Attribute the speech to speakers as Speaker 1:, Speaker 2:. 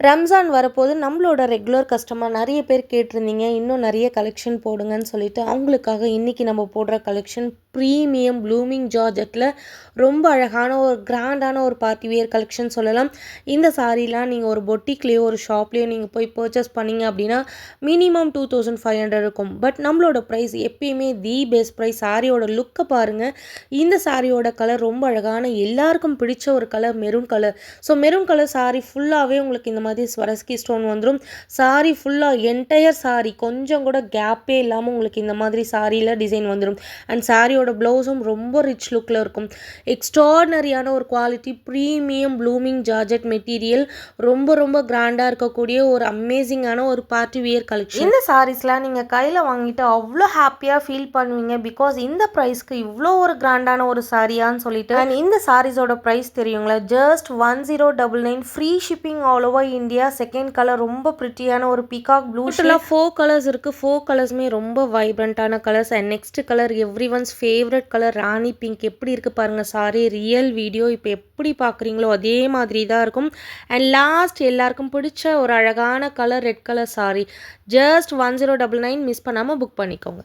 Speaker 1: ரம்ஜான் வரப்போது நம்மளோட regular customer நிறைய பேர் கேட்டிருந்தீங்க, இன்னும் நிறைய கலெக்ஷன் போடுங்கன்னு சொல்லிட்டு. அவங்களுக்காக இன்றைக்கி நம்ம போடுற கலெக்ஷன் ப்ரீமியம் ப்ளூமிங் ஜார்ஜெட்டில் ரொம்ப அழகான ஒரு கிராண்டான ஒரு பார்ட்டி வியர் கலெக்ஷன் சொல்லலாம். இந்த சாரீலாம் நீங்கள் ஒரு பொட்டிக்லேயோ ஒரு ஷாப்லேயோ நீங்கள் போய் பர்ச்சேஸ் பண்ணிங்க அப்படின்னா மினிமம் 2500 இருக்கும். பட் நம்மளோட ப்ரைஸ் எப்பயுமே தி பெஸ்ட் ப்ரைஸ். சாரியோட லுக்கை பாருங்கள். இந்த சாரியோட கலர் ரொம்ப அழகான எல்லாருக்கும் பிடிச்ச ஒரு colour maroon colour. So maroon colour sorry ஃபுல்லாகவே உங்களுக்கு இந்த மாதிரி ஸ்வரஸ்கி ஸ்டோன் வந்துடும். சாரி ஃபுல்லாக என்டையர் சாரி கொஞ்சம் கூட கேப்பே இல்லாமல் உங்களுக்கு இந்த மாதிரி சாரியில் டிசைன் வந்துடும். அண்ட் சாரியோட ப்ளவுஸும் ரொம்ப ரிச் லுக்கில் இருக்கும். எக்ஸ்ட்ராடனரியான ஒரு quality premium blooming georgette material. ரொம்ப ரொம்ப கிராண்டாக இருக்கக்கூடிய ஒரு அமேசிங்கான ஒரு பார்ட்டி வியர் கலெக்ஷன். இந்த சாரீஸ்லாம் நீங்கள் கையில் வாங்கிட்டு அவ்வளோ ஹாப்பியாக ஃபீல் பண்ணுவீங்க. பிகாஸ் இந்த ப்ரைஸ்க்கு இவ்வளோ ஒரு கிராண்டான ஒரு சாரியான்னு சொல்லிட்டு. அண்ட் இந்த சாரீஸோட ப்ரைஸ் தெரியுங்களா? Just 1099 free shipping all over India. Second colour ரொம்ப ப்ரிட்டியான ஒரு பீகாக் ப்ளூ. டோட்டலாக 4 கலர்ஸ் இருக்குது. 4 கலர்ஸுமே ரொம்ப வைப்ரண்ட்டான colours. And next colour every one's favourite colour rani pink. எப்படி இருக்குது பாருங்கள் சாரி. ரியல் வீடியோ இப்போ எப்படி பார்க்குறீங்களோ அதே மாதிரி தான் இருக்கும். அண்ட் லாஸ்ட் எல்லாருக்கும் பிடிச்ச ஒரு அழகான colour red colour sorry. Just 1099 miss பண்ணாமல் புக் பண்ணிக்கோங்க.